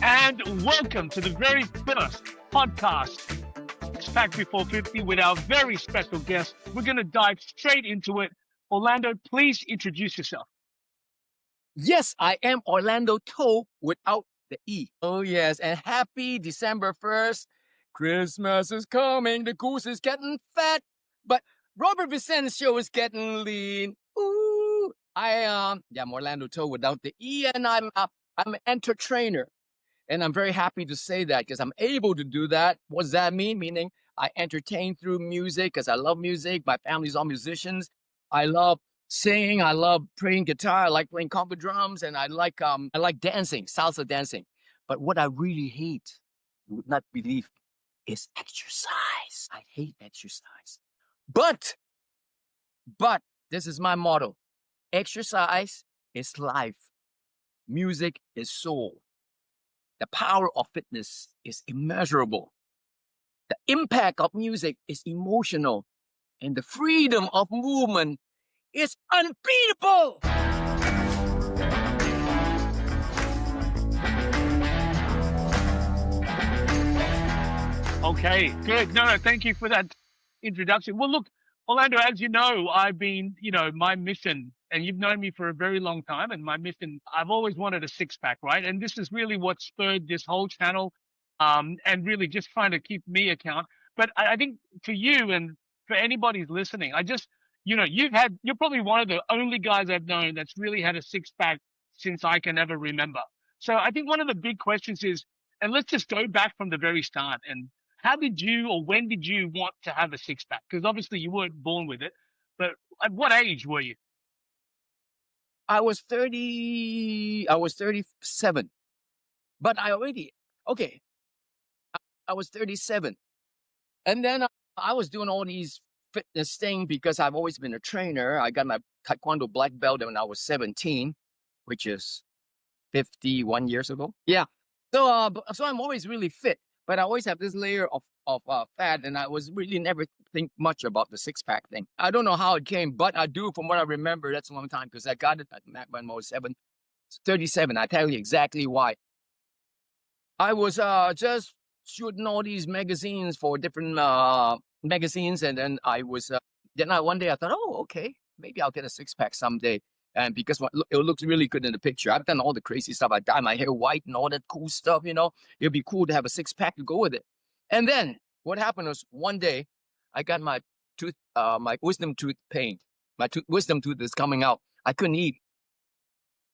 And welcome to the very first podcast, Six-Pack Before 50, with our very special guest. We're going to dive straight into it. Orlando, please introduce yourself. Yes, I am Orlando To without the E. Oh, yes, and happy December 1st. Christmas is coming, the goose is getting fat, but Robert Vicencio is getting lean. Ooh, I'm Orlando To without the E, and I'm an entertainer. And I'm very happy to say that because I'm able to do that. What does that mean? Meaning I entertain through music because I love music. My family's all musicians. I love singing. I love playing guitar. I like playing conga drums, and I like dancing, salsa dancing. But what I really hate, you would not believe, is exercise. I hate exercise. But this is my motto. Exercise is life. Music is soul. The power of fitness is immeasurable. The impact of music is emotional. And the freedom of movement is unbeatable. Okay, good. No, thank you for that introduction. Well, look, Orlando, as you know, I've been, my mission, and you've known me for a very long time, and my mission, I've always wanted a six-pack, right? And this is really what spurred this whole channel, and really just trying to keep me account. But I think for you and for anybody who's listening, you're probably one of the only guys I've known that's really had a six-pack since I can ever remember. So I think one of the big questions is, and let's just go back from the very start, and how did you, or when did you want to have a six-pack? Because obviously you weren't born with it, but at what age were you? I was 37. But I was 37. And then I was doing all these fitness things because I've always been a trainer. I got my Taekwondo black belt when I was 17, which is 51 years ago. Yeah. So I'm always really fit, but I always have this layer of fat, and I was really never think much about the six-pack thing. I don't know how it came, but I do, from what I remember, that's a long time, because I got it when I was 37. I tell you exactly why. I was just shooting all these magazines for different magazines, and then one day I thought, oh, okay, maybe I'll get a six-pack someday. And because it looks really good in the picture. I've done all the crazy stuff. I dye my hair white and all that cool stuff, It'd be cool to have a six-pack to go with it. And then what happened was one day I got my wisdom tooth pain. My wisdom tooth is coming out. I couldn't eat.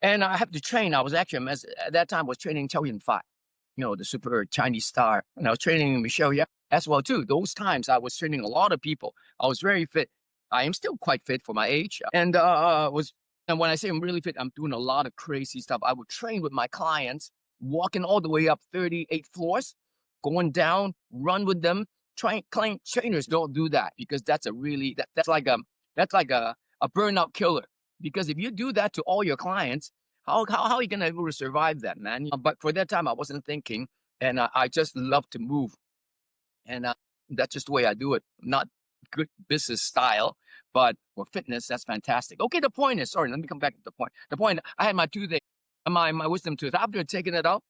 And I have to train. I was actually, at that time, I was training Chow Yun-fat, the super Chinese star. And I was training Michelle Yeoh as well, too. Those times I was training a lot of people. I was very fit. I am still quite fit for my age. And when I say I'm really fit, I'm doing a lot of crazy stuff. I would train with my clients, walking all the way up 38 floors, going down, run with them. Trainers don't do that because that's like a burnout killer. Because if you do that to all your clients, how are you gonna be able to survive that, man? But for that time, I wasn't thinking, and I just love to move, and that's just the way I do it. Not good business style, but for fitness, that's fantastic. Okay, the point is, sorry, let me come back to the point. The point, I had my toothache, my wisdom tooth. After taking it out,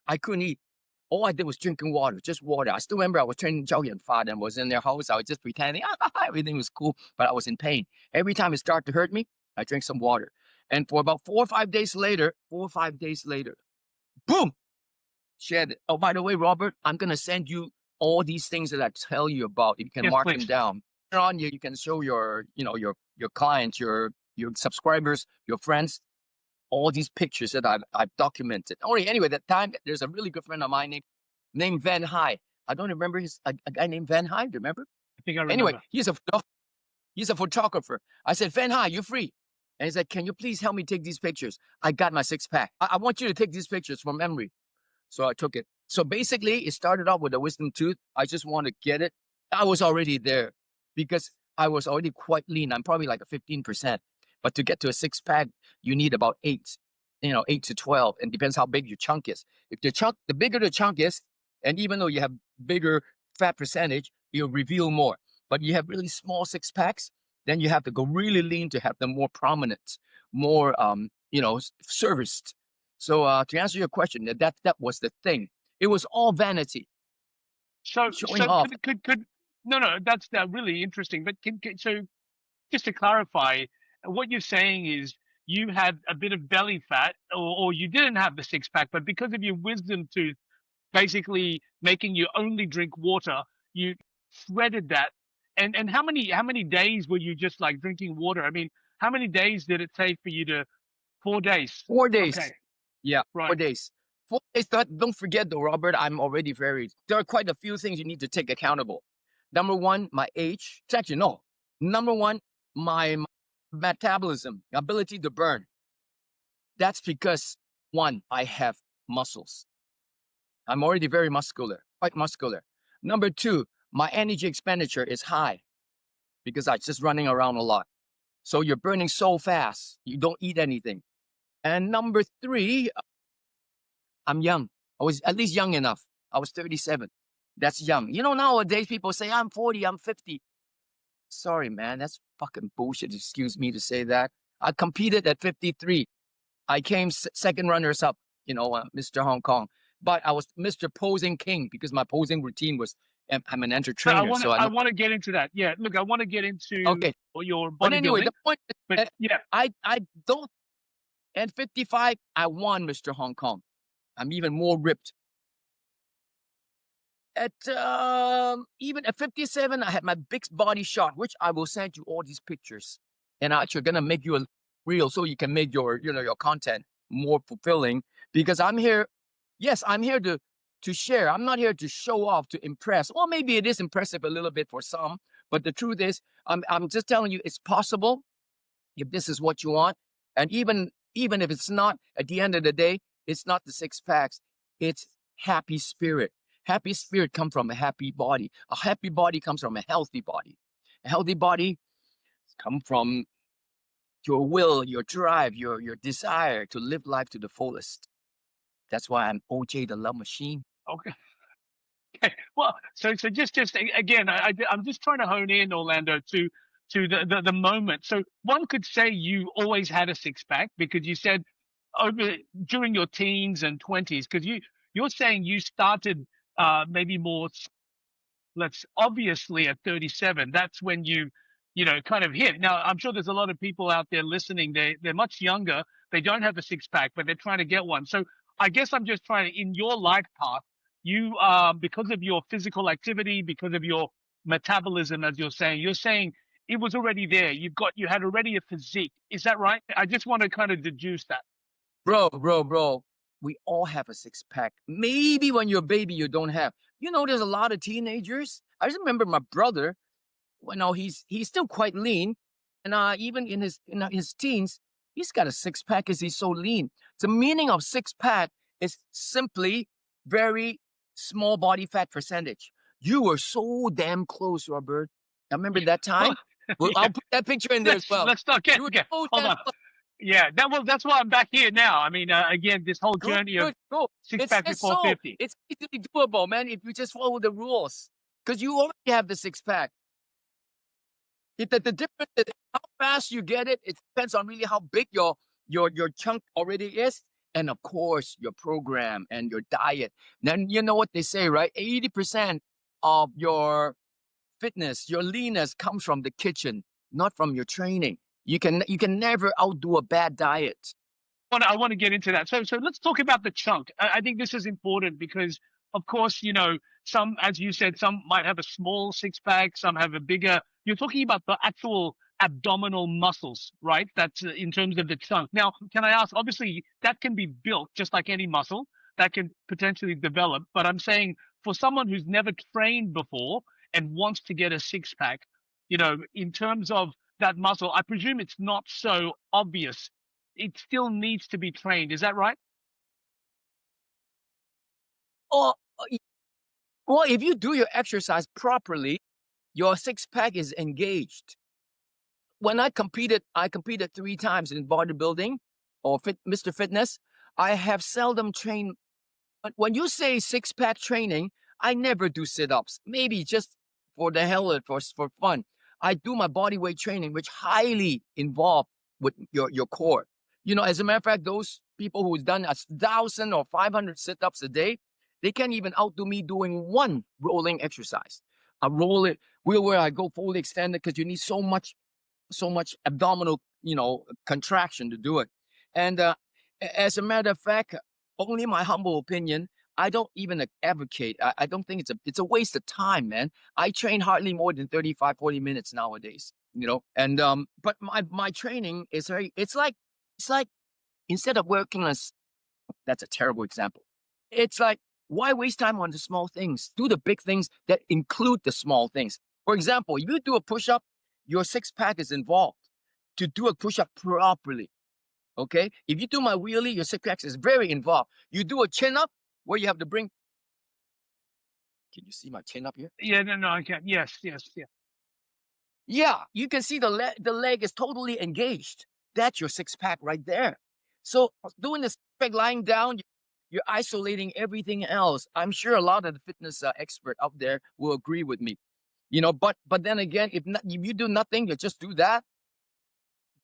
I couldn't eat. All I did was drinking water, just water. I still remember I was training Chow Yun-fat and was in their house. I was just pretending everything was cool, but I was in pain. Every time it started to hurt me, I drank some water. And for about 4 or 5 days later, boom, shed it. Oh, by the way, Robert, I'm going to send you all these things that I tell you about. You can mark them down. On you can show your clients, your subscribers, your friends, all these pictures that I've documented. Anyway, that time there's a really good friend of mine named Van High. I don't remember a guy named Van High. Do you remember? I think I remember. Anyway, he's a photographer. I said, Van High, you free? And he said, can you please help me take these pictures? I got my six-pack. I want you to take these pictures from memory. So I took it. So basically, it started off with a wisdom tooth. I just want to get it. I was already there. because I was already quite lean. I'm probably like a 15%. But to get to a six pack, you need about 8, 8 to 12. And depends how big your chunk is. If the bigger the chunk is, and even though you have bigger fat percentage, you'll reveal more. But you have really small six packs, then you have to go really lean to have them more prominent, more serviced. So to answer your question, that was the thing. It was all vanity, So, showing so off. could no, no, that's really interesting. But so just to clarify, what you're saying is you had a bit of belly fat, or you didn't have the six pack, but because of your wisdom tooth basically making you only drink water, you shredded that. And how many days were you just like drinking water? I mean, how many days did it take for you to? 4 days. 4 days. Okay, Yeah, right. 4 days. 4 days. Don't forget though, Robert, I'm already very. There are quite a few things you need to take accountable. Number one, my age. Actually, no. Number one, my metabolism, ability to burn. That's because one, I have muscles. I'm already very muscular, quite muscular. Number two, my energy expenditure is high because I'm just running around a lot. So you're burning so fast, you don't eat anything. And number three, I'm young. I was at least young enough. I was 37. That's young. Nowadays people say I'm 40, I'm 50. Sorry, man. That's fucking bullshit. Excuse me to say that. I competed at 53. I came second runners up, Mr. Hong Kong. But I was Mr. Posing King because my posing routine was, I'm an So I entertainer. want to So I I know. want to get into that. Yeah, look, I want to get into Okay. your But anyway, bodybuilding, the point is, but yeah, I don't, at 55, I won Mr. Hong Kong. I'm even more ripped. At even at 57, I had my big body shot, which I will send you all these pictures. And I'm actually gonna make you a reel so you can make your content more fulfilling. Because I'm here, yes, I'm here to share. I'm not here to show off, to impress. Well, maybe it is impressive a little bit for some, but the truth is, I'm just telling you it's possible if this is what you want. And even if it's not, at the end of the day, it's not the six packs. It's happy spirit. Happy spirit comes from a happy body. A happy body comes from a healthy body. A healthy body comes from your will, your drive, your desire to live life to the fullest. That's why I'm OJ the Love Machine. okay. Well, so just again, I'm just trying to hone in, Orlando, to the moment. So one could say you always had a six pack because you said over during your teens and 20s, because you're saying you started maybe more, let's obviously at 37. That's when you kind of hit. Now I'm sure there's a lot of people out there listening. They're much younger. They don't have a six pack, but they're trying to get one. So I guess I'm just trying to, in your life path, you because of your physical activity, because of your metabolism, as you're saying it was already there. You had already a physique. Is that right? I just want to kind of deduce that. Bro. We all have a six pack. Maybe when you're a baby, you don't have. There's a lot of teenagers. I just remember my brother. He's still quite lean, and even in his teens, he's got a six pack because he's so lean. The meaning of six pack is simply very small body fat percentage. You were so damn close, Robert. I remember Yeah. that Well, time. Well, yeah. I'll put that picture in there as well. Let's not get You were okay. so Hold damn on. Yeah, that's why I'm back here now. I mean, again, this whole good, journey of good, good. six It's pack it's before so 50. it's easily doable, man. If you just follow the rules, because you already have the six pack. The difference is how fast you get it. It depends on really how big your chunk already is, and of course your program and your diet. Then you know what they say, right? 80% of your fitness, your leanness comes from the kitchen, not from your training. You can never outdo a bad diet. I want to get into that. So let's talk about the chunk. I think this is important because, of course, some, as you said, some might have a small six pack, some have a bigger. You're talking about the actual abdominal muscles, right? That's in terms of the chunk. Now, can I ask? Obviously, that can be built just like any muscle that can potentially develop. But I'm saying for someone who's never trained before and wants to get a six pack, in terms of that muscle, I presume it's not so obvious. It still needs to be trained. Is that right? Or well, if you do your exercise properly, your six pack is engaged. When I competed 3 times in bodybuilding or Mr. Fitness. I have seldom trained. But when you say six pack training, I never do sit ups. Maybe just for the hell of it, for fun. I do my body weight training, which highly involved with your core. You know, as a matter of fact, those people who's done 1,000 or 500 sit ups a day, they can't even outdo me doing one rolling exercise. I roll it where I go fully extended because you need so much abdominal, contraction to do it. And as a matter of fact, only my humble opinion, I don't even advocate. I don't think it's a waste of time, man. I train hardly more than 35, 40 minutes nowadays, and but my training is it's like instead of working as that's a terrible example. It's like, why waste time on the small things? Do the big things that include the small things. For example, if you do a push up, your six pack is involved to do a push up properly. Okay. If you do my wheelie, your six pack is very involved. You do a chin up where you have to bring. Can you see my chin up here? Yeah, no, I can. Yes, yes, yeah. Yeah, you can see the leg is totally engaged. That's your six pack right there. So doing this lying down, you're isolating everything else. I'm sure a lot of the fitness expert out there will agree with me. But then again, if you do nothing, you just do that.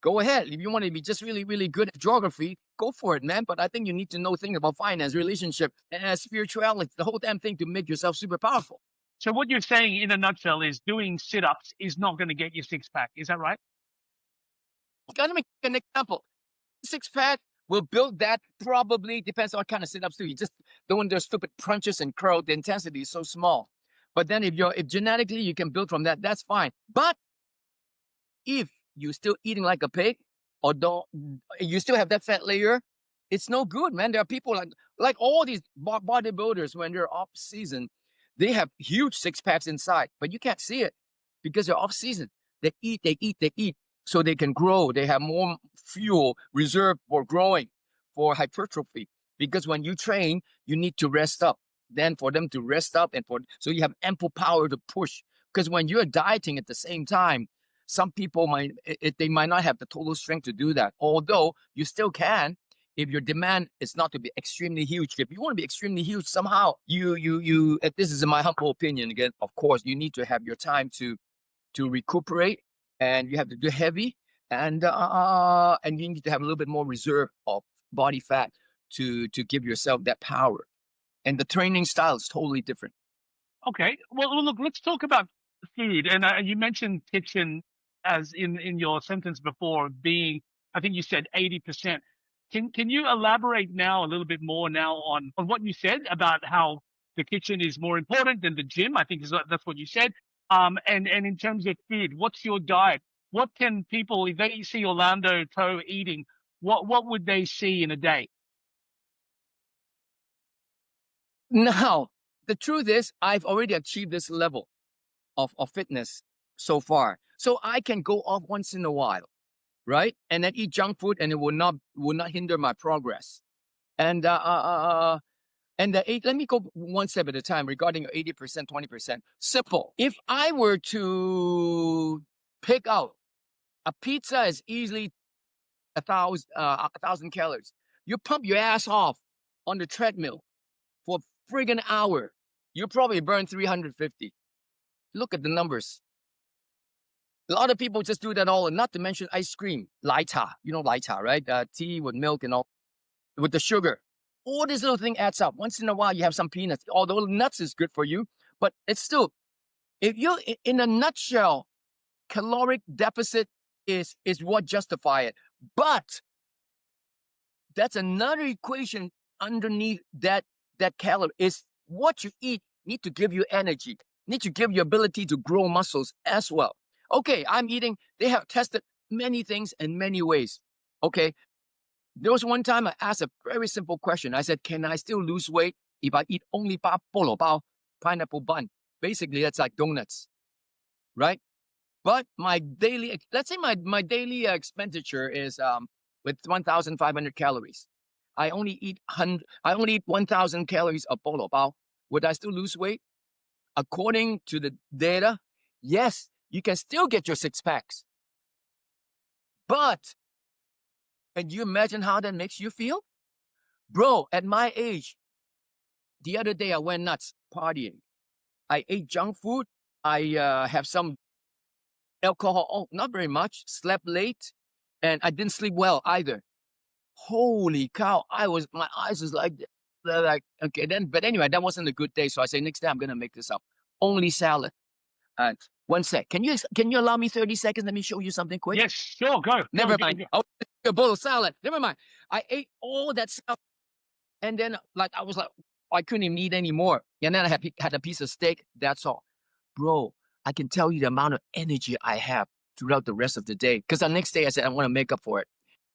Go ahead. If you want to be just really, really good at geography, go for it, man. But I think you need to know things about finance, relationship, and spirituality, the whole damn thing to make yourself super powerful. So what you're saying in a nutshell is doing sit-ups is not going to get you six pack. Is that right? Gotta make an example. Six pack will build that, probably depends on what kind of sit-ups too. You just doing those stupid crunches and curl, the intensity is so small. But then if genetically you can build from that, that's fine. But if you're still eating like a pig, or don't you still have that fat layer, it's no good, man. There are people like all these bodybuilders when they're off season, they have huge six packs inside, but you can't see it because they're off season. They eat, they eat, they eat, so they can grow. They have more fuel reserved for growing, for hypertrophy. Because when you train, you need to rest up. Then for them to rest up so you have ample power to push. Because when you're dieting at the same time, some people they might not have the total strength to do that. Although you still can, if your demand is not to be extremely huge. If you want to be extremely huge, somehow this is in my humble opinion again. Of course, you need to have your time to recuperate, and you have to do heavy, and you need to have a little bit more reserve of body fat to give yourself that power. And the training style is totally different. Okay. Well, look, let's talk about food. And you mentioned kitchen as in your sentence before being, I think you said 80%. Can you elaborate now a little bit more now on what you said about how the kitchen is more important than the gym? I think that's what you said. And in terms of food, what's your diet? What can people, if they see Orlando Toe eating, what would they see in a day? Now, the truth is, I've already achieved this level of fitness so far. So I can go off once in a while, right? And then eat junk food, and it will not hinder my progress. And let me go one step at a time regarding 80%, 20%. Simple. If I were to pick out a pizza is easily 1,000 calories. You pump your ass off on the treadmill for a friggin' hour. You probably burn 350. Look at the numbers. A lot of people just do that all, and not to mention ice cream, lai cha. You know lai cha, right? Tea with milk and all, with the sugar. All this little thing adds up. Once in a while, you have some peanuts. Although nuts is good for you, but it's still, if you, in a nutshell, caloric deficit is what justify it. But that's another equation underneath that calorie is what you eat need to give you energy, need to give you ability to grow muscles as well. Okay, I'm eating. They have tested many things in many ways. Okay, there was one time I asked a very simple question. I said, can I still lose weight if I eat only polo bao, pineapple bun? Basically, that's like donuts, right? But my daily, let's say my daily expenditure is with 1,500 calories. I only eat 1,000 calories of polo bao. Would I still lose weight? According to the data, Yes, you can still get your six packs. But can you imagine how that makes you feel? Bro, at my age, the other day I went nuts partying. I ate junk food. I have some alcohol. Oh, not very much. Slept late. And I didn't sleep well either. Holy cow. My eyes was like, they're like, okay, then, but anyway, that wasn't a good day. So I say, next day I'm going to make this up. Only salad. And one sec. Can you allow me 30 seconds? Let me show you something quick. Yes, sure, go. Never Go, mind. go. I'll take a bowl of salad. Never mind. I ate all that stuff. And then, like, I was like, I couldn't even eat anymore. And then I had a piece of steak. That's all. Bro, I can tell you the amount of energy I have throughout the rest of the day. Because the next day I said, I want to make up for it.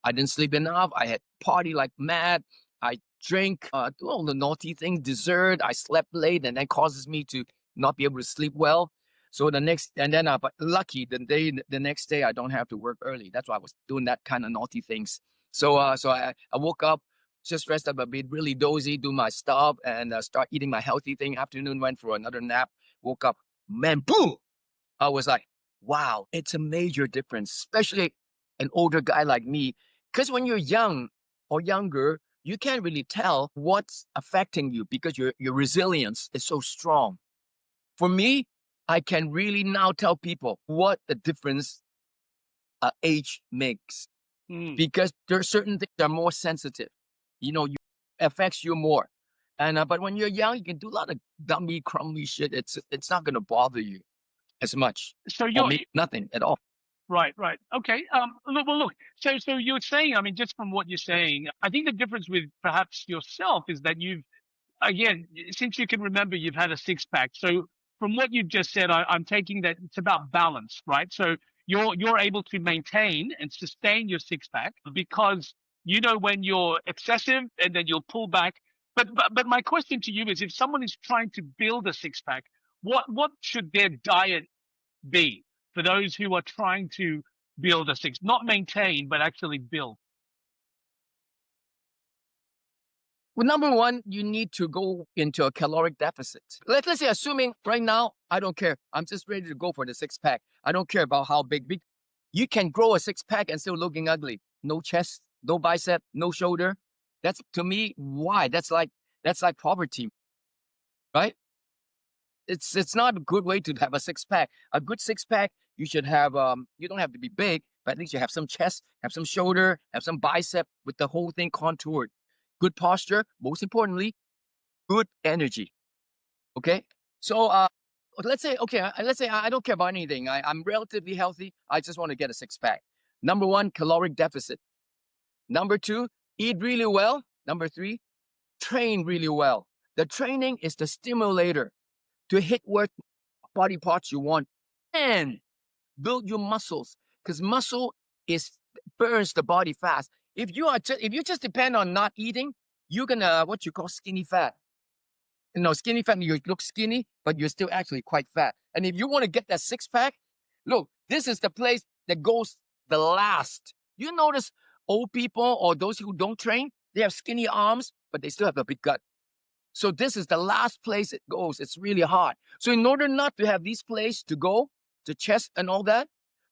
I didn't sleep enough. I had party like mad. I drink all the naughty things, dessert. I slept late, and that causes me to not be able to sleep well. So but lucky the next day I don't have to work early. That's why I was doing that kind of naughty things. So I woke up, just rest up a bit, really dozy, do my stuff, and start eating my healthy thing. Afternoon, went for another nap. Woke up, man, boom! I was like, wow, it's a major difference, especially an older guy like me. Because when you're young or younger, you can't really tell what's affecting you because your resilience is so strong. For me, I can really now tell people what the difference age makes Mm. because there are certain things that are more sensitive. You affects you more. And but when you're young, you can do a lot of dummy, crummy shit. It's not gonna bother you as much, So or you're maybe nothing at all. right, right. Okay. Look. So you're saying, I mean, just from what you're saying, I think the difference with perhaps yourself is that you've, again, since you can remember, you've had a six pack. So from what you've just said, I'm taking that it's about balance, right? So you're able to maintain and sustain your six pack because you know when you're excessive and then you'll pull back. But my question to you is, if someone is trying to build a six pack, what should their diet be for those who are trying to build a six, not maintain, but actually build? Well, number one, you need to go into a caloric deficit. Let's say, assuming right now, I don't care. I'm just ready to go for the six pack. I don't care about how big. You can grow a six pack and still looking ugly. No chest, no bicep, no shoulder. That's to me why. That's like poverty, right? It's not a good way to have a six pack. A good six pack, you should have you don't have to be big, but at least you have some chest, have some shoulder, have some bicep with the whole thing contoured. Good posture, most importantly, good energy. Okay? So let's say I don't care about anything. I'm relatively healthy. I just want to get a six pack. Number one, caloric deficit. Number two, eat really well. Number three, train really well. The training is the stimulator to hit what body parts you want and build your muscles because muscle is burns the body fast. If you just depend on not eating, you're gonna what you call skinny fat. Skinny fat, you look skinny, but you're still actually quite fat. And if you want to get that six pack, look, this is the place that goes the last. You notice old people or those who don't train, they have skinny arms, but they still have a big gut. So this is the last place it goes. It's really hard. So in order not to have these places to go, the chest and all that,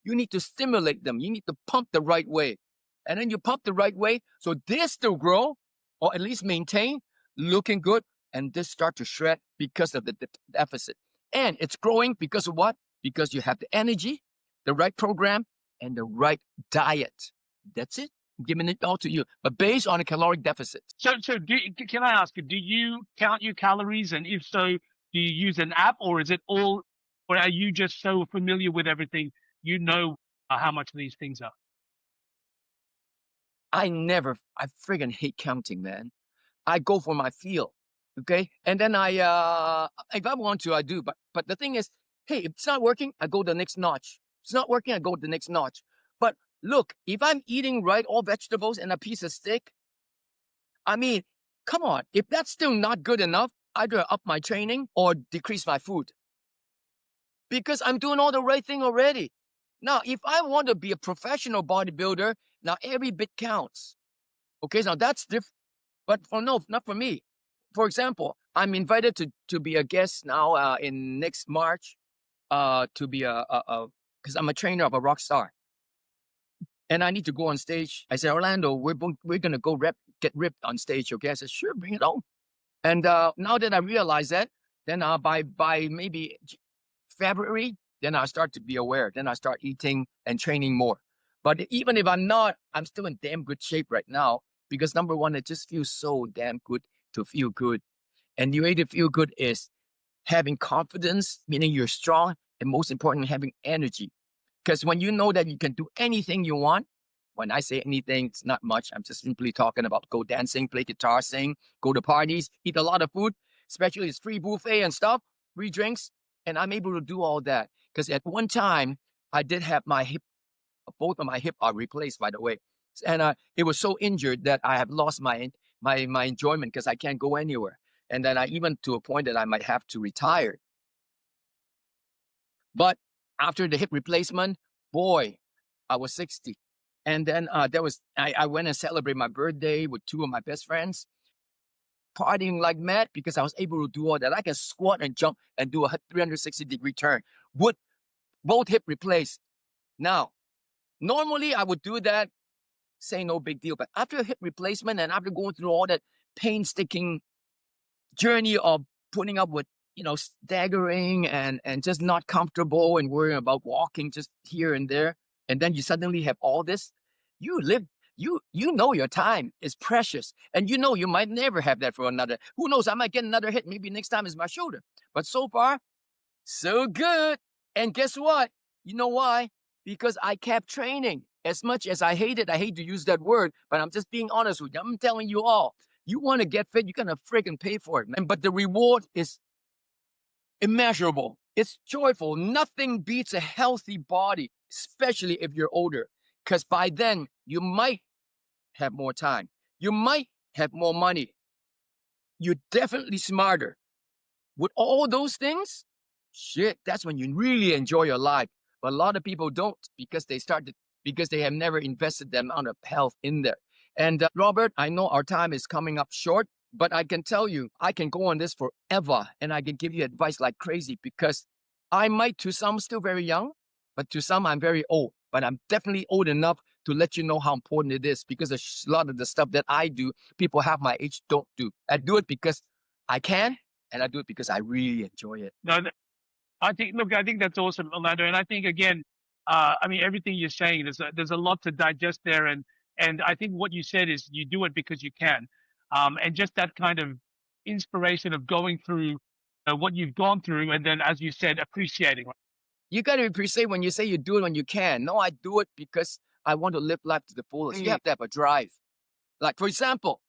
you need to stimulate them. You need to pump the right way. And then you pump the right way. So this still grow or at least maintain looking good. And this start to shred because of the deficit. And it's growing because of what? Because you have the energy, the right program, and the right diet. That's it. I'm giving it all to you, but based on a caloric deficit. So can I ask you, do you count your calories? And if so, do you use an app or is it all, or are you just so familiar with everything, you know how much these things are? I friggin' hate counting, man. I go for my feel. Okay. And then if I want to, I do. But the thing is, hey, if it's not working, I go the next notch. If it's not working, I go the next notch. But look, if I'm eating right, all vegetables and a piece of steak, I mean, come on. If that's still not good enough, either up my training or decrease my food because I'm doing all the right thing already. Now, if I want to be a professional bodybuilder, now every bit counts. Okay, now that's different. But no, not for me. For example, I'm invited to be a guest now in next March to be because I'm a trainer of a rock star, and I need to go on stage. I said, Orlando, we're gonna go get ripped on stage. Okay, I said, sure, bring it on. And now that I realize that, then by maybe February, then I start to be aware. Then I start eating and training more. But even if I'm not, I'm still in damn good shape right now because number one, it just feels so damn good to feel good. And the way to feel good is having confidence, meaning you're strong, and most importantly, having energy. Because when you know that you can do anything you want, when I say anything, it's not much. I'm just simply talking about go dancing, play guitar, sing, go to parties, eat a lot of food, especially it's free buffet and stuff, free drinks. And I'm able to do all that. Because at one time, I did have my hip, both of my hip are replaced, by the way. And it was so injured that I have lost my enjoyment because I can't go anywhere. And then I even to a point that I might have to retire. But after the hip replacement, boy, I was 60. And then I went and celebrated my birthday with two of my best friends, partying like mad because I was able to do all that. I can squat and jump and do a 360-degree turn with both hip replaced. Now, normally I would do that, say no big deal. But after a hip replacement and after going through all that painstaking journey of putting up with staggering and just not comfortable and worrying about walking just here and there, and then you suddenly have all this, you live you know your time is precious, and you might never have that for another. Who knows, I might get another hit, maybe next time is my shoulder. But so far, so good. And guess what? You know why? Because I kept training. As much as I hate it, I hate to use that word, but I'm just being honest with you. I'm telling you all, you want to get fit, you're going to freaking pay for it, man. But the reward is immeasurable. It's joyful. Nothing beats a healthy body, especially if you're older, because by then you might have more time. You might have more money. You're definitely smarter. With all those things, shit, that's when you really enjoy your life. But a lot of people don't because because they have never invested the amount of health in there. And Robert, I know our time is coming up short, but I can tell you, I can go on this forever and I can give you advice like crazy because I might, to some, still very young, but to some, I'm very old. But I'm definitely old enough to let you know how important it is because a lot of the stuff that I do, people half my age don't do. I do it because I can, and I do it because I really enjoy it. No, I think that's awesome, Orlando. And I think again, I mean, everything you're saying, there's a lot to digest there, and I think what you said is you do it because you can, and just that kind of inspiration of going through what you've gone through, and then as you said, appreciating. You got to appreciate when you say you do it when you can. No, I do it because I want to live life to the fullest. You have to have a drive. Like, for example,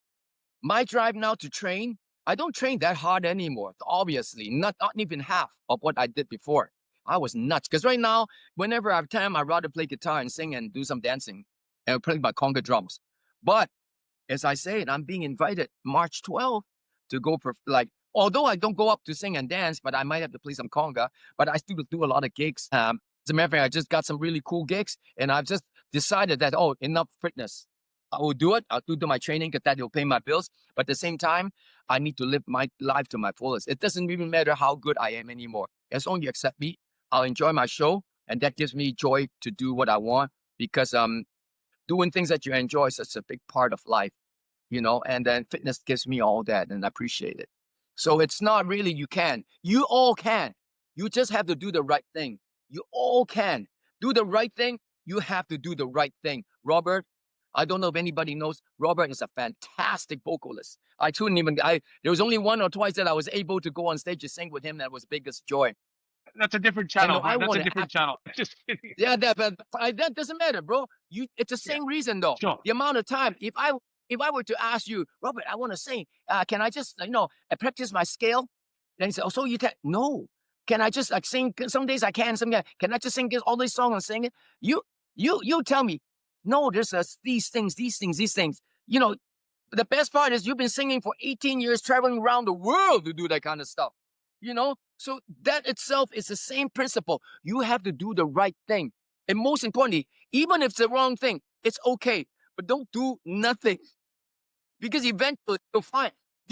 my drive now to train, I don't train that hard anymore. Obviously, not even half of what I did before. I was nuts because right now, whenever I have time, I'd rather play guitar and sing and do some dancing and play my conga drums. But as I said, I'm being invited March 12th to go for although I don't go up to sing and dance, but I might have to play some conga, but I still do a lot of gigs. As a matter of fact, I just got some really cool gigs and I've just decided that, enough fitness. I will do it. I'll do my training because that will pay my bills. But at the same time, I need to live my life to my fullest. It doesn't even matter how good I am anymore. As long as you accept me, I'll enjoy my show. And that gives me joy to do what I want because doing things that you enjoy is such a big part of life, and then fitness gives me all that and I appreciate it. So it's not really you can. You all can. You just have to do the right thing. You all can. Do the right thing. You have to do the right thing. Robert, I don't know if anybody knows, Robert is a fantastic vocalist. There was only one or twice that I was able to go on stage to sing with him. That was the biggest joy. That's a different And channel, I bro. That's want a to different channel. Just kidding. yeah, that doesn't matter, bro. It's the Yeah, same reason though. sure. The amount of time. If I were to ask you, Robert, I want to sing. Can I just I practice my scale? Then he said, oh, so you can no. Can I just like sing? Some days I can. Some days can I just sing all these songs and sing it? You tell me. No, there's these things, these things, these things. The best part is you've been singing for 18 years, traveling around the world to do that kind of stuff. So that itself is the same principle. You have to do the right thing. And most importantly, even if it's the wrong thing, it's okay. But don't do nothing. Because eventually you'll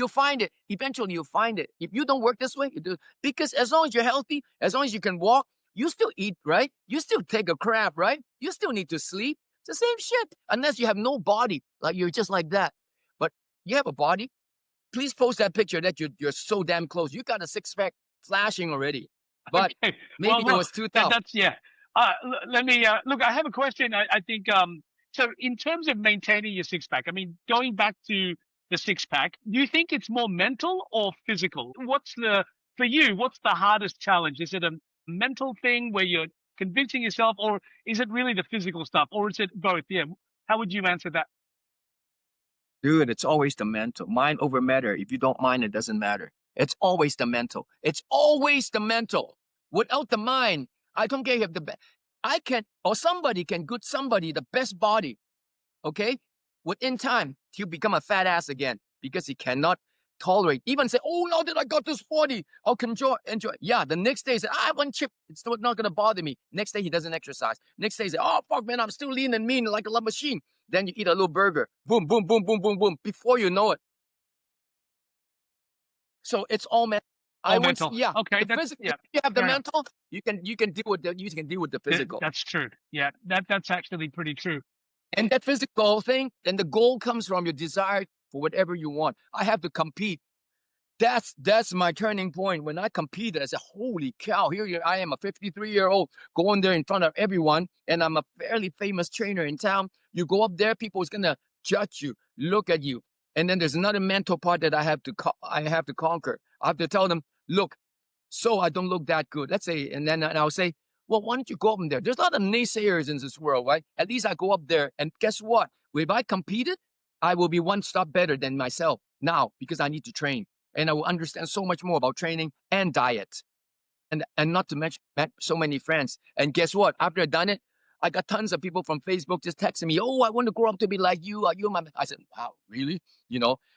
find it. Eventually you'll find it. If you don't work this way, you do. Because as long as you're healthy, as long as you can walk, You still eat, right? You still take a crap, right? You still need to sleep. It's the same shit. Unless you have no body, like you're just like that. But you have a body. Please post that picture that you're so damn close. You got a six-pack flashing already. But Okay. maybe Well, it look, was too tough. that's yeah. Let me look. I have a question. I think so. In terms of maintaining your six pack, I mean, going back to the six pack, do you think it's more mental or physical? What's the for you? What's the hardest challenge? Is it a mental thing where you're convincing yourself, or is it really the physical stuff, or is it both? Yeah. How would you answer that? Dude, it's always the mental. Mind over matter. If you don't mind, it doesn't matter. It's always the mental. It's always the mental. Without the mind, I don't care if the I can or somebody can good somebody the best body. Okay, within time he'll become a fat ass again because he cannot tolerate. Even say, "Oh, now that I got this 40, I'll enjoy." Yeah, the next day he say, "I have one chip. It's still not gonna bother me." Next day he doesn't exercise. Next day he say, "Oh fuck, man, I'm still lean and mean like a love machine." Then you eat a little burger. Boom, boom, boom, boom, boom, boom. Before you know it. So it's all mental. I All wouldn't. mental. Yeah, Okay. the That's physical. If yeah. you have the Fair enough. mental, you can deal with the physical. That's true. Yeah. That's actually pretty true. And that physical thing, then the goal comes from your desire for whatever you want. I have to compete. That's my turning point. When I competed, I said, "Holy cow! I am, a 53-year-old going there in front of everyone, and I'm a fairly famous trainer in town. You go up there, people is gonna judge you, look at you, and then there's another mental part that I have to conquer. I have to tell them, look, so I don't look that good. Let's say, and I'll say, well, why don't you go up there? There's a lot of naysayers in this world, right? At least I go up there, and guess what? If I competed, I will be one step better than myself now because I need to train, and I will understand so much more about training and diet, and not to mention met so many friends. And guess what? After I done it, I got tons of people from Facebook just texting me, "Oh, I want to grow up to be like you. Are you my?" I said, "Wow, really?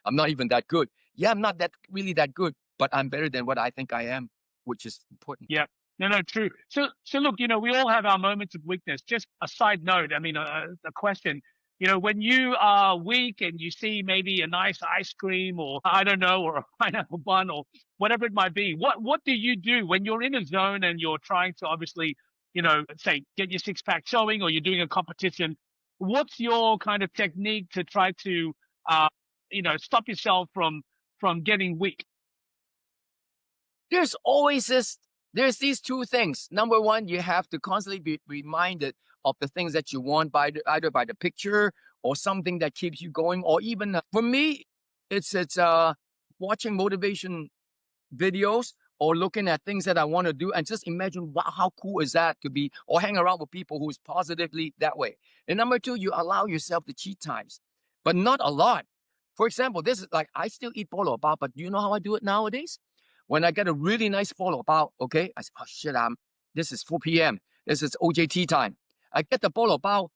I'm not even that good. Yeah, I'm not that really that good, but I'm better than what I think I am, which is important." Yeah. No, no, true. So look, we all have our moments of weakness. Just a side note, I mean, a question. When you are weak and you see maybe a nice ice cream or I don't know, or a pineapple bun or whatever it might be, what do you do when you're in a zone and you're trying to obviously, say get your six pack showing or you're doing a competition? What's your kind of technique to try to, stop yourself from getting weak? There's always there's these two things. Number one, you have to constantly be reminded of the things that you want either by the picture or something that keeps you going, or even for me, it's watching motivation videos or looking at things that I want to do and just imagine, wow, how cool is that to be, or hang around with people who's positively that way. And number two, you allow yourself the cheat times, but not a lot. For example, this is like I still eat polo bao, but do you know how I do it nowadays? When I get a really nice polo bao, okay, I say, oh shit, this is 4 p.m. This is OJT time. I get the polo bao,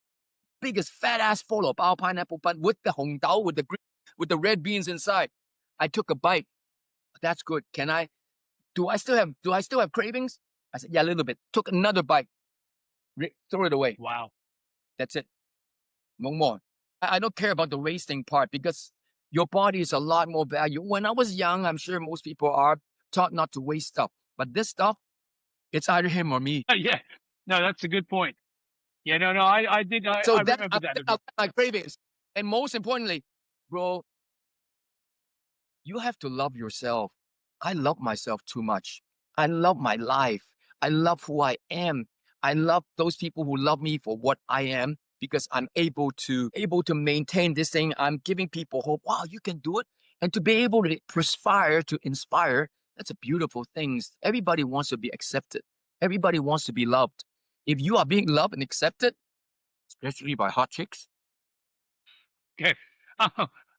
biggest fat ass polo bao pineapple bun with the hong dao, with the red beans inside. I took a bite. That's good. Do I still have cravings? I said, yeah, a little bit. Took another bite. Throw it away. Wow. That's it. No more. I don't care about the wasting part because your body is a lot more value. When I was young, I'm sure most people are taught not to waste stuff. But this stuff, it's either him or me. Yeah. No, that's a good point. Yeah, no, no, I did. So I that remember I'll that as well. get my cravings. And most importantly, bro, you have to love yourself. I love myself too much. I love my life. I love who I am. I love those people who love me for what I am because I'm able to maintain this thing. I'm giving people hope. Wow, you can do it. And to be able to perspire, to inspire, that's a beautiful thing. Everybody wants to be accepted. Everybody wants to be loved. If you are being loved and accepted, especially by hot chicks, Okay.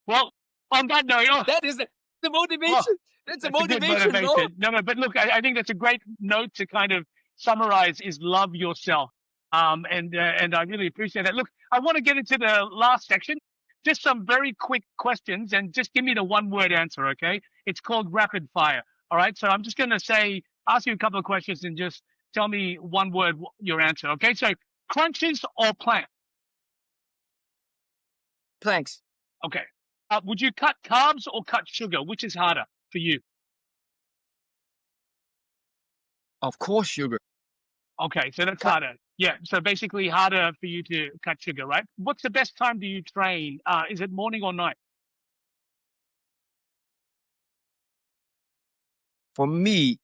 Well, on that note, that is the well, motivation. That's the that's a good motivation, bro. motivation. No, no, but look, I think that's a great note to kind of summarize is love yourself. And I really appreciate that. Look, I want to get into the last section. Just some very quick questions, and just give me the one-word answer. Okay? It's called rapid fire. All right. So I'm just going to ask you a couple of questions, and just tell me one word your answer. Okay? So crunches or plant? Thanks. Okay. Would you cut carbs or cut sugar? Which is harder for you? Of course, sugar. Okay, so that's Cut harder. Yeah, so basically harder for you to cut sugar, right? What's the best time do you train? Is it morning or night? for me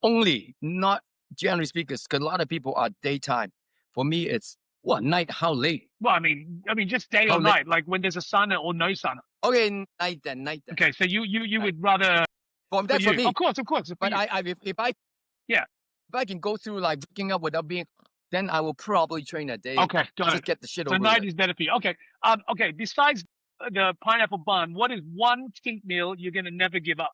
only, not generally speaking, because a lot of people are daytime. For me, it's what night? How late? Well, I mean, just day How or late? night, like when there's a sun or no sun. Okay, night then, night then. Okay, so you Night. would rather for That's for you, me. of course, for But you. Yeah. if I can go through like waking up without being, then I will probably train a day. Okay, got Just it. get the shit So over night with. is better for you. Okay. Okay. Besides the pineapple bun, what is one cheat meal you're gonna never give up?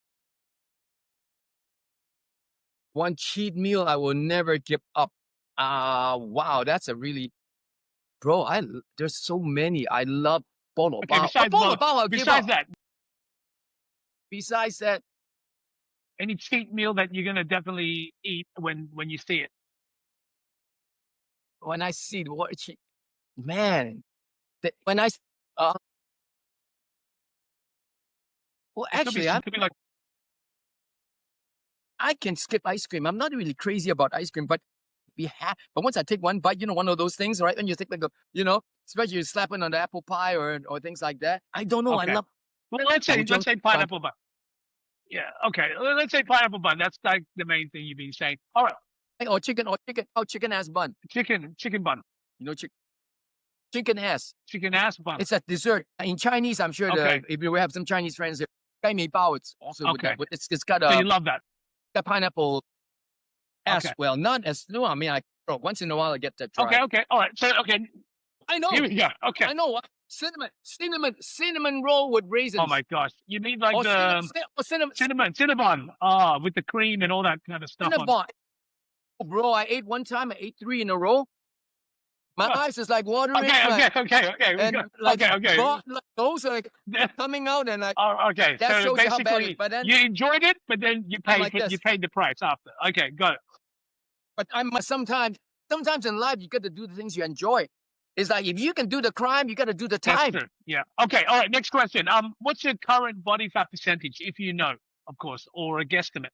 One cheat meal I will never give up. Wow, that's a really, bro. There's so many. I love bolo Okay. bao. But bolo bao I'll give Besides up. that, Besides that, any cheat meal that you're gonna definitely eat when you see it? when I see the word cheat, man, when I uh, well, It could be actually, it could be like I can skip ice cream. I'm not really crazy about ice cream, but but once I take one bite, one of those things, right? When you take like especially you slap it on the apple pie or things like that. I don't know. I okay. love Well, let's say but pineapple bun. Yeah. Okay. Let's say pineapple bun. That's like the main thing you've been saying. All right. chicken ass bun. Chicken bun. You know, chicken ass. Chicken ass bun. It's a dessert in Chinese. I'm sure Okay. if we have some Chinese friends, gai mei bao. It's also with Okay. that. It's got So you love that. a pineapple as Okay. well. Not as no. I mean, once in a while I get to try. Okay. Okay. All right. So okay. I know. Here we go. Okay. I know what cinnamon roll with raisins. Oh my gosh. You mean like Oh, the cinnamon. Ah, with the cream and all that kind of stuff on. Cinnabon. Oh, bro, I ate one time. I ate 3 in a row. My Oh. eyes is like watering. Okay. And like, like those are like coming out and like. Oh, okay. That So shows you how bad it basically, is. But then you enjoyed it, but then you I'm paid like this. you paid the price after. Okay, got it. But sometimes in life you got to do the things you enjoy. It's like if you can do the crime, you got to do the That's time. true. Yeah. Okay. All right. Next question. What's your current body fat percentage, if you know, of course, or a guesstimate?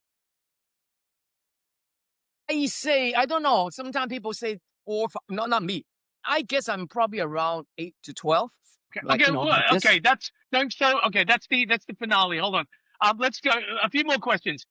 I say I don't know. Sometimes people say 4, 5, not me. I guess I'm probably around 8 to 12. Okay. Like, Okay. Well, this. okay. That's don't show. Okay. That's the finale. Hold on. Let's go. A few more questions.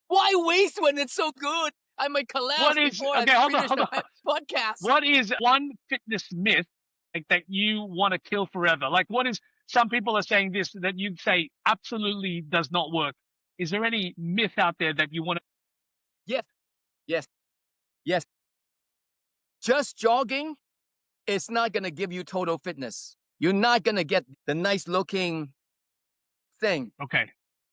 Why waste when it's so good? I might collapse What is before okay? I Hold on. finish Hold the on. podcast. What is one fitness myth like that you want to kill forever? Like, what is some people are saying this that you say absolutely does not work? Is there any myth out there that you want to? Yes, yes, yes. Just jogging is not gonna give you total fitness. You're not gonna get the nice looking thing. Okay.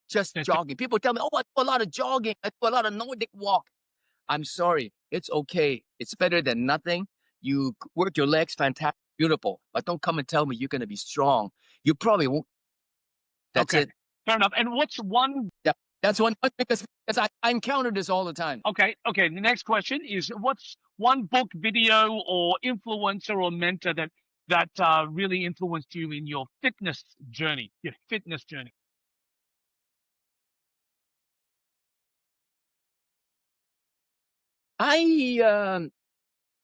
Just jogging. People tell me, "Oh, I do a lot of jogging. I do a lot of Nordic walk." I'm sorry. It's okay. It's better than nothing. You work your legs, fantastic, beautiful. But don't come and tell me you're gonna be strong. You probably won't. That's Okay. it. Fair enough. And what's one? Yeah, that's one because I encounter this all the time. Okay. Okay. The next question is, what's one book, video, or influencer or mentor that really influenced you in your fitness journey? Your fitness journey.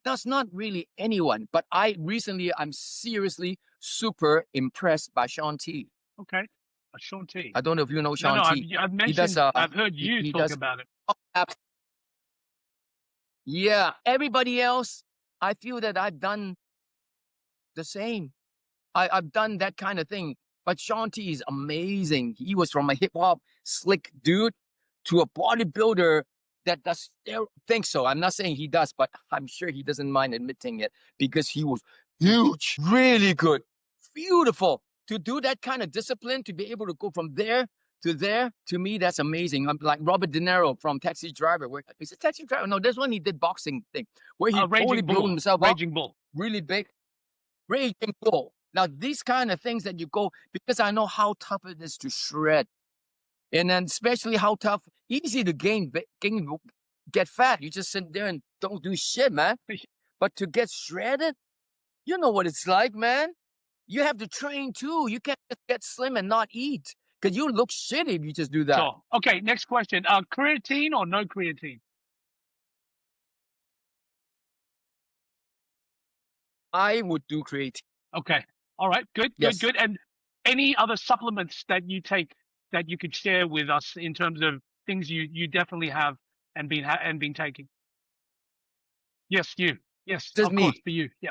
That's not really anyone, but I'm seriously super impressed by Sean T. Okay. Sean T. I don't know if you know No, Sean no. T. I've He does. mentioned. I've heard you he talk does. about it. Yeah, everybody else, I feel that I've done the same. I've done that kind of thing. But Sean T is amazing. He was from a hip hop slick dude to a bodybuilder that does think so. I'm not saying he does, but I'm sure he doesn't mind admitting it because he was huge, really good, beautiful. To do that kind of discipline, to be able to go from there, to me, that's amazing. I'm like Robert De Niro from Taxi Driver. Where is it Taxi Driver? No, there's one he did boxing thing where he totally blew himself up. Raging Bull. Really big. Raging Bull. Now, these kind of things that you go, because I know how tough it is to shred. And then especially how tough, easy to get fat. You just sit there and don't do shit, man. But to get shredded, you know what it's like, man. You have to train too. You can't just get slim and not eat. Because you look shitty if you just do that. Sure. Okay, next question. Creatine or no creatine? I would do creatine. Okay. All right. Good. Good. Yes. Good. And any other supplements that you take that you could share with us in terms of things you definitely have and been taking? Yes, you. Yes, This is of course, me. for you. Yeah.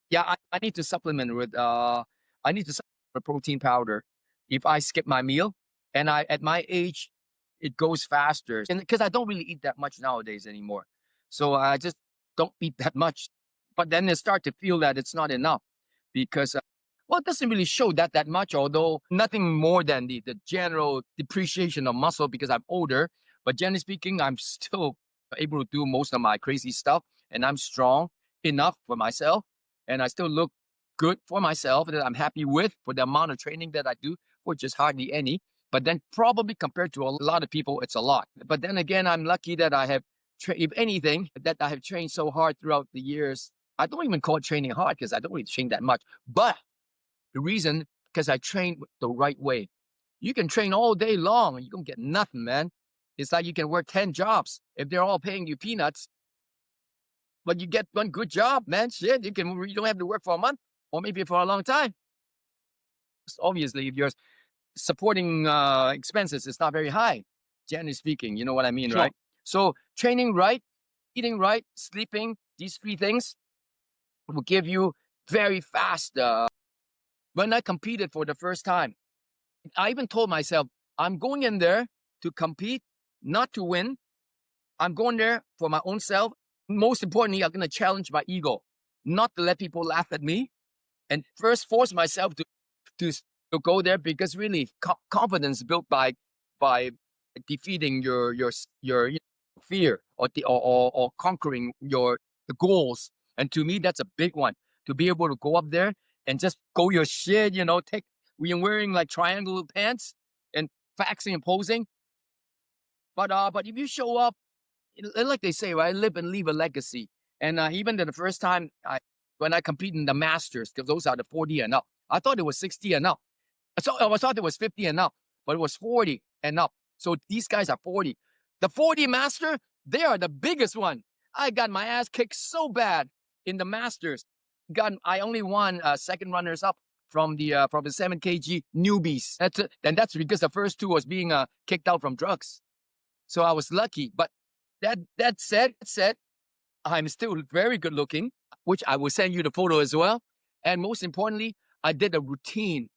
Yeah, I need to supplement with I need to supplement with protein powder if I skip my meal. And I at my age, it goes faster. And because I don't really eat that much nowadays anymore. So I just don't eat that much. But then I start to feel that it's not enough because well, it doesn't really show that much, although nothing more than the general depreciation of muscle because I'm older. But generally speaking, I'm still able to do most of my crazy stuff and I'm strong enough for myself and I still look good for myself that I'm happy with for the amount of training that I do, which is hardly any. But then probably compared to a lot of people, it's a lot. But then again, I'm lucky that I have, if anything, that I have trained so hard throughout the years. I don't even call it training hard because I don't really train that much. But the reason, because I train the right way. You can train all day long and you don't get nothing, man. It's like you can work 10 jobs. If they're all paying you peanuts, but you get one good job, man. Shit, you don't have to work for a month or maybe for a long time. Obviously, if your supporting expenses is not very high, generally speaking, you know what I mean, Sure. right? So training right, eating right, sleeping, these three things will give you very fast. When I competed for the first time, I even told myself, I'm going in there to compete, not to win. I'm going there for my own self. Most importantly, I'm going to challenge my ego, not to let people laugh at me and first force myself to, to go there because really confidence built by defeating your fear or conquering your the goals. And to me, that's a big one to be able to go up there and just go your shit, take when wearing like triangle pants and faxing and posing. But if you show up, like they say, right, live and leave a legacy. And even the first time when I compete in the Masters, because those are the 40 and up, I thought it was 60 and up. I thought it was 50 and up, but it was 40 and up. So these guys are 40. The 40 Master, they are the biggest one. I got my ass kicked so bad in the Masters. I only won second runners up from the 7 kg newbies. That's because the first two was being kicked out from drugs. So I was lucky. But that said, I'm still very good looking, which I will send you the photo as well. And most importantly, I did a routine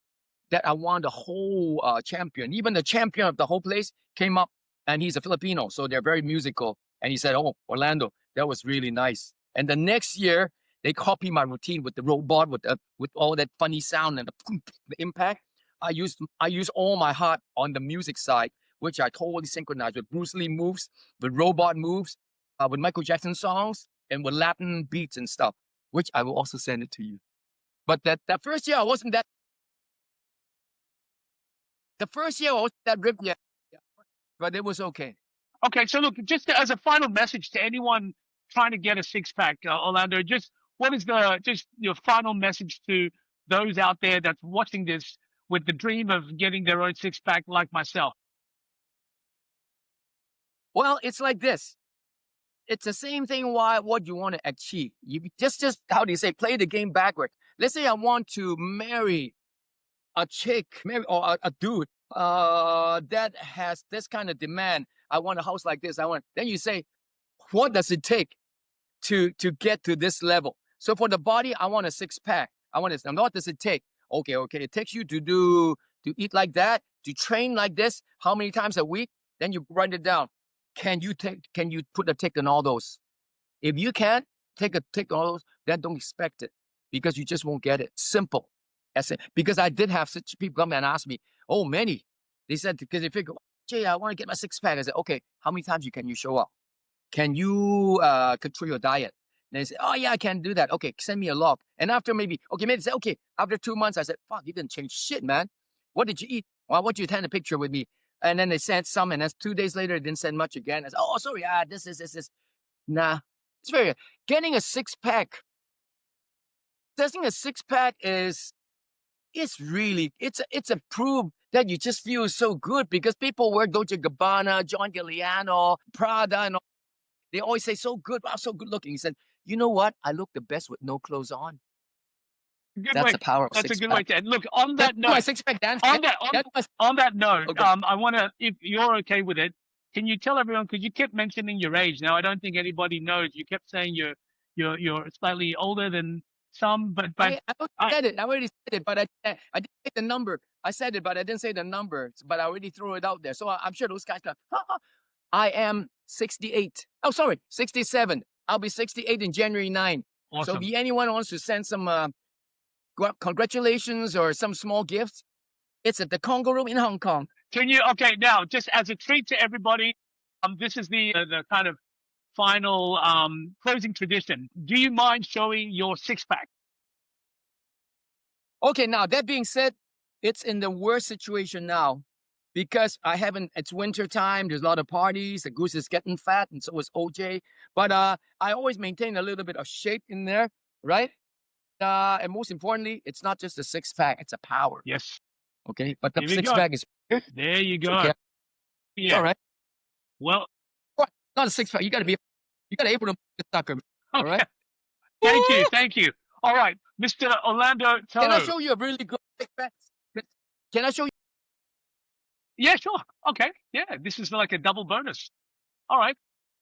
that I won the whole champion. Even the champion of the whole place came up, and he's a Filipino, so they're very musical. And he said, "Oh, Orlando, that was really nice." And the next year, they copied my routine with the robot, with all that funny sound and the impact. I used all my heart on the music side, which I totally synchronized with Bruce Lee moves, with robot moves, with Michael Jackson songs, and with Latin beats and stuff. Which I will also send it to you. But that first year, I wasn't that. The first year I wasn't that ripped yet, but it was okay. Okay. So look, just as a final message to anyone trying to get a six pack, Orlando, just what is just your final message to those out there that's watching this with the dream of getting their own six pack like myself? Well, it's like this. It's the same thing. What you want to achieve? You just how do you say? Play the game backward. Let's say I want to marry a chick, maybe or a dude that has this kind of demand. I want a house like this. Then you say, what does it take to get to this level? So for the body, I want a six pack. I want this. Now, what does it take? Okay. It takes you to eat like that, to train like this. How many times a week? Then you write it down. Can you put a tick on all those? If you can't take a tick on all those, then don't expect it because you just won't get it. Simple. That's it. Because I did have such people come and ask me, oh, many. They said, because they figure, Jay, I want to get my six pack. I said, okay, how many times can you show up? Can you control your diet? And they say, oh, yeah, I can do that. Okay, send me a log. And after maybe they say, okay, after 2 months, I said, fuck, you didn't change shit, man. What did you eat? Well, I want you to take a picture with me. And then they sent some, and then 2 days later, they didn't send much again. I said, oh, sorry, this. Nah, it's very, getting a six pack, testing a six pack it's really, it's a proof that you just feel so good because people wear Dolce Gabbana, John Galliano, Prada, and all. They always say, so good, wow, so good looking. He said, you know what? I look the best with no clothes on. Good That's way. the power of That's a six good pack. way to end. Look, on That's that my note, six pack, Dan. on that on, That's my, on that note, okay. I want to, if you're okay with it, can you tell everyone, because you kept mentioning your age. Now I don't think anybody knows. You kept saying you're slightly older than some, but I already I, said it. I already said it, but I didn't say the number. I said it, but I didn't say the number. But I already threw it out there. So I'm sure those guys go, I am 68. Oh, sorry, 67. I'll be 68 in January 9. So awesome. if anyone wants to send some congratulations or some small gifts, it's at the Congo Room in Hong Kong. Can you, okay, now just as a treat to everybody, this is the kind of final closing tradition. Do you mind showing your six pack? Okay, now that being said, it's in the worst situation now because I haven't, it's winter time, there's a lot of parties, the goose is getting fat, and so is OJ. But I always maintain a little bit of shape in there, right? And most importantly, it's not just a six pack, it's a power. Yes. Okay, but the Here we six go. pack is here. There you go. Okay. Yeah. All right. Well, Not a six pack. You got to be able to the sucker. okay. All right. Thank you. Thank you. All right, Mr. Orlando Toho. Can I show you a really good six pack? Can I show you? Yeah, sure. Okay. Yeah, this is like a double bonus. All right.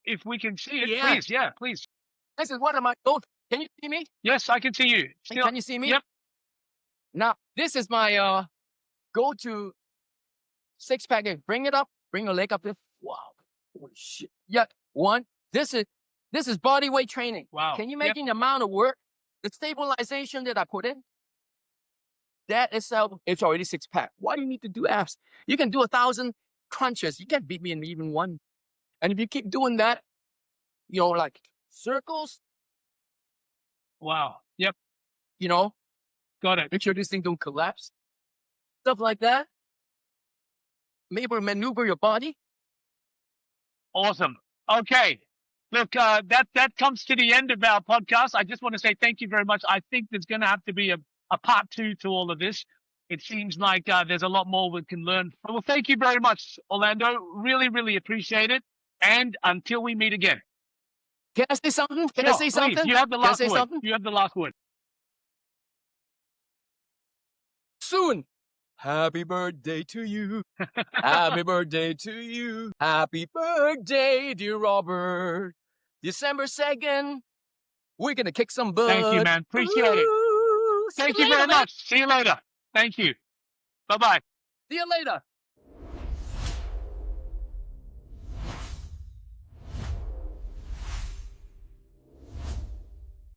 If we can see it, Yeah. please. Yeah, please. This is what am I? Oh, can you see me? Yes, I can see you. Still, Can you see me? Yep. Now, this is my go-to six pack. Bring it up. Bring your leg up there. Wow. Holy shit. Yeah. One. This is body weight training. Wow. Can you imagine the amount of work, the stabilization that I put in? That itself, it's already six pack. Why do you need to do abs? You can do 1,000 crunches. You can't beat me in even one. And if you keep doing that, you know, like circles, Wow. Yep. you know, Got it. make sure this thing don't collapse. Stuff like that. Maybe maneuver your body. Awesome. Okay. Look, that comes to the end of our podcast. I just want to say thank you very much. I think there's going to have to be a part 2 to all of this. It seems like there's a lot more we can learn. Well, thank you very much, Orlando. Really, really appreciate it. And until we meet again. Can I say something? Can I Sure, say please. something? You have the Can I last say word. something? You have the last word. Soon. Happy birthday to you. Happy birthday to you. Happy birthday, dear Robert. December 2nd, we're going to kick some butt. Thank you, man. Appreciate it. Ooh, Thank you very much. See you later. Thank you. Bye-bye. See you later.